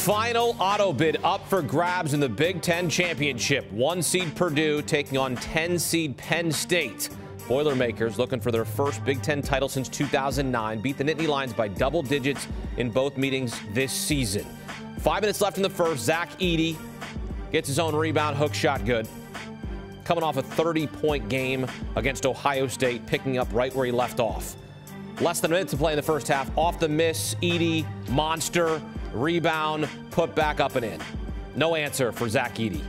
Final auto bid up for grabs in the Big Ten Championship. 1 seed Purdue taking on 10 seed Penn State. Boilermakers looking for their first Big Ten title since 2009. Beat the Nittany Lions by double digits in both meetings this season. 5 minutes left in the first. Zach Edey gets his own rebound, hook shot good. Coming off a 30-point game against Ohio State, picking up right where he left off. Less than a minute to play in the first half. Off the miss, Edey, monster, rebound, put back up and in. No answer for Zach Edey.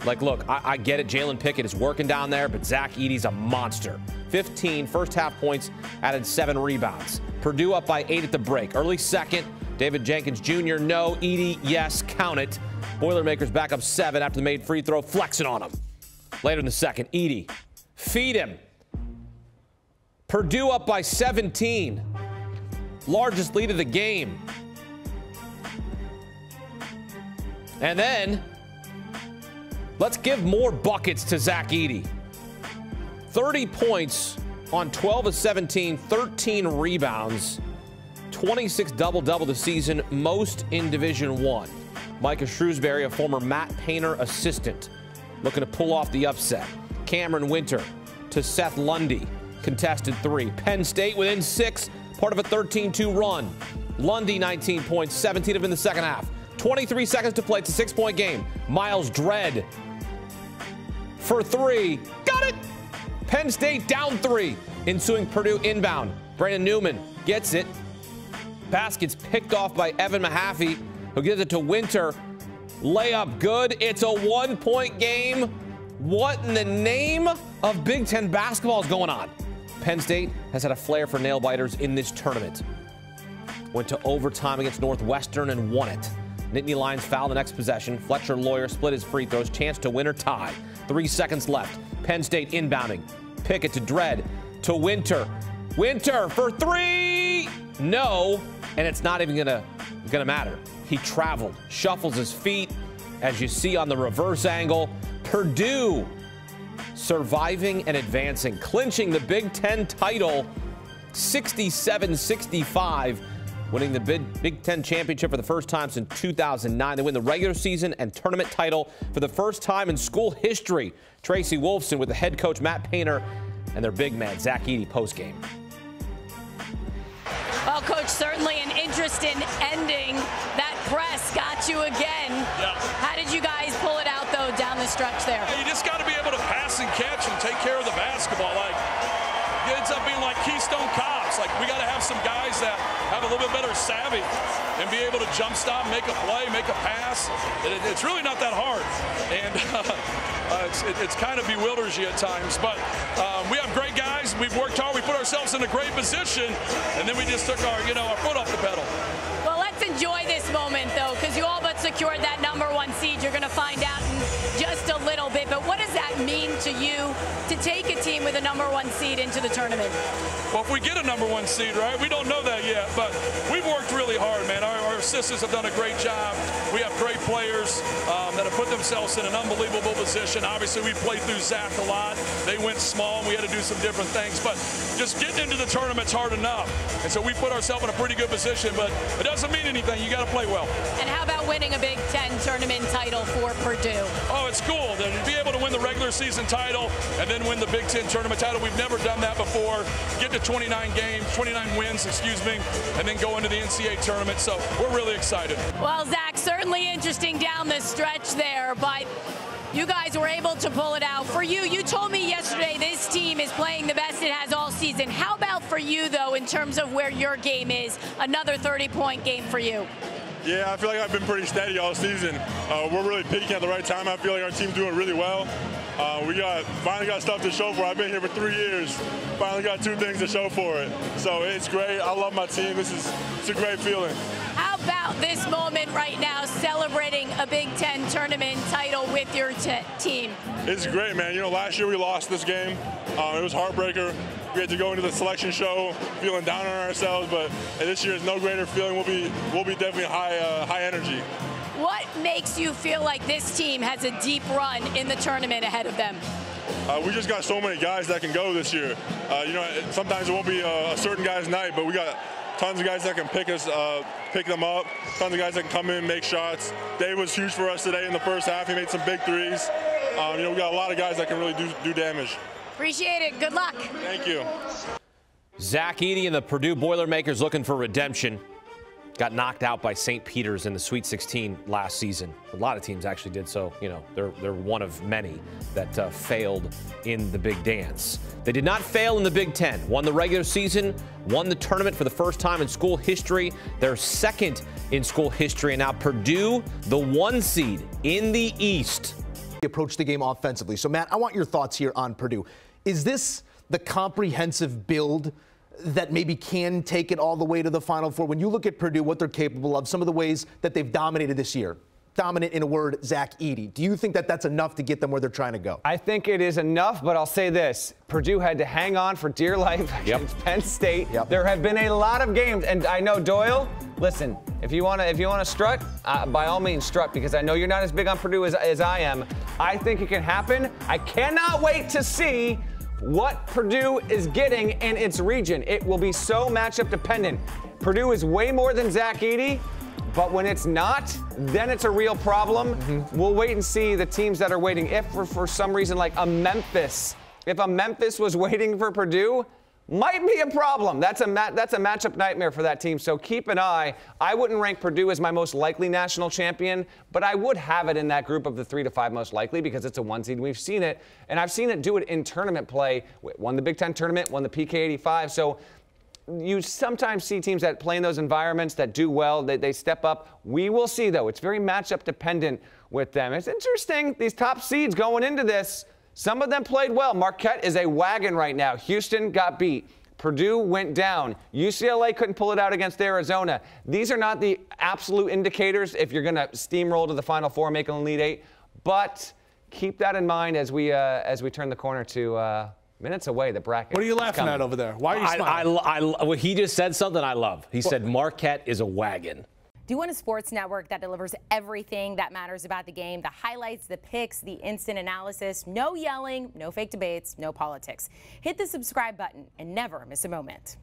Like, look, I get it. Jalen Pickett is working down there, but Zach Edey's a monster. 15 first half points, added 7 rebounds. Purdue up by 8 at the break. Early second, David Jenkins Jr., no. Edey, yes, count it. Boilermakers back up 7 after the made free throw, flexing on him. Later in the second, Edey, feed him. Purdue up by 17. Largest lead of the game. And then, let's give more buckets to Zach Edey. 30 points on 12 of 17, 13 rebounds, 26 double-double this season, most in Division I. Micah Shrewsbury, a former Matt Painter assistant, looking to pull off the upset. Cameron Winter to Seth Lundy, contested 3. Penn State within 6, part of a 13-2 run. Lundy 19 points, 17 of them in the second half. 23 seconds to play. It's a 6-point game. Miles Dredd for 3. Got it! Penn State down 3. Ensuing Purdue inbound. Brandon Newman gets it. Basket's picked off by Evan Mahaffey, who gives it to Winter. Layup good. It's a 1-point game. What in the name of Big Ten basketball is going on? Penn State has had a flair for nail biters in this tournament. Went to overtime against Northwestern and won it. Nittany Lions foul the next possession. Fletcher Lawyer split his free throws. Chance to win or tie. 3 seconds left. Penn State inbounding. Pickett to Dredd to Winter. Winter for 3. No, and it's not even gonna matter. He traveled, shuffles his feet, as you see on the reverse angle. Purdue surviving and advancing, clinching the Big Ten title, 67-65. Winning the Big Ten Championship for the first time since 2009. They win the regular season and tournament title for the first time in school history. Tracy Wolfson with the head coach Matt Painter and their big man Zach Edey postgame. Well, Coach, certainly an interest in ending. That press got you again. Yeah. How did you guys pull it out, though, down the stretch there? You just got to be able to pass and catch and take care of the basketball. Like, it ends up being like Keystone Cops. Like, we got to have some guys that have a little bit better savvy and be able to jump stop, make a play, make a pass. It's really not that hard. And it's kind of bewilders you at times. But we have great guys. We've worked hard. We put ourselves in a great position. And then we just took our foot off the pedal. Well, let's enjoy this moment, though, because you all but secured that #1 seed. You're going to find out in just a little bit. But what does that mean to you to take a team with a #1 seed into the tournament? Well, if we get a #1 seed, right, we don't know that yet. But we've worked really hard, man. Our assistants have done a great job. We have great players that have put themselves in an unbelievable position. Obviously, we played through Zach a lot. They went small, and we had to do some different things. But just getting into the tournament's hard enough. And so we put ourselves in a pretty good position. But it doesn't mean anything. You got to play well. And how about winning a Big Ten tournament title for Purdue? Oh, it's cool to be able to win the regular season title and then win the Big Ten tournament title. We've never done that before. Get to 29 wins, and then go into the NCAA tournament. So we're really excited. Well, Zach, certainly interesting down the stretch there, but you guys were able to pull it out. For you, you told me yesterday this team is playing the best it has all season. How about for you, though, in terms of where your game is? Another 30-point game for you. Yeah, I feel like I've been pretty steady all season. We're really peaking at the right time. I feel like our team's doing really well. We finally got stuff to show for it. I've been here for 3 years. Finally got 2 things to show for it. So it's great. I love my team. It's a great feeling. How about this moment right now, celebrating a Big Ten tournament title with your team? It's great, man. You know, last year we lost this game. It was a heartbreaker. We had to go into the selection show feeling down on ourselves, but this year is no greater feeling. We'll be definitely high energy. What makes you feel like this team has a deep run in the tournament ahead of them? We just got so many guys that can go this year. You know, sometimes it won't be a certain guy's night, but we got tons of guys that can pick them up, tons of guys that can come in and make shots. Dave was huge for us today in the first half. He made some big threes. We got a lot of guys that can really do damage. Appreciate it. Good luck. Thank you. Zach Edey and the Purdue Boilermakers looking for redemption. Got knocked out by St. Peter's in the Sweet 16 last season. A lot of teams actually did so. They're one of many that failed in the big dance. They did not fail in the Big Ten. Won the regular season, won the tournament for the first time in school history. They're second in school history. And now Purdue, the 1 seed in the East. Approach the game offensively. So, Matt, I want your thoughts here on Purdue. Is this the comprehensive build that maybe can take it all the way to the Final Four? When you look at Purdue, what they're capable of, some of the ways that they've dominated this year. Dominant, in a word, Zach Edey. Do you think that that's enough to get them where they're trying to go? I think it is enough, but I'll say this. Purdue had to hang on for dear life against Penn State. There have been a lot of games, and I know, Doyle, listen, if you want to strut, by all means strut, because I know you're not as big on Purdue as I am. I think it can happen. I cannot wait to see what Purdue is getting in its region. It will be so matchup dependent. Purdue is way more than Zach Edey, but when it's not, then it's a real problem. We'll wait and see the teams that are waiting. If for some reason, like a Memphis, if a Memphis was waiting for Purdue, might be a problem. That's a matchup nightmare for that team. So keep an eye. I wouldn't rank Purdue as my most likely national champion, but I would have it in that group of the 3 to 5 most likely because it's a 1 seed. We've seen it, and I've seen it do it in tournament play. Won the Big Ten tournament, won the PK 85. So you sometimes see teams that play in those environments that do well. They step up. We will see, though. It's very matchup dependent with them. It's interesting. These top seeds going into this, some of them played well. Marquette is a wagon right now. Houston got beat. Purdue went down. UCLA couldn't pull it out against Arizona. These are not the absolute indicators if you're going to steamroll to the Final Four, make an Elite Eight. But keep that in mind as we turn the corner to minutes away, the bracket. What are you laughing at over there? Why are you smiling? Well, he just said something I love. He said Marquette is a wagon. Do you want a sports network that delivers everything that matters about the game? The highlights, the picks, the instant analysis, no yelling, no fake debates, no politics. Hit the subscribe button and never miss a moment.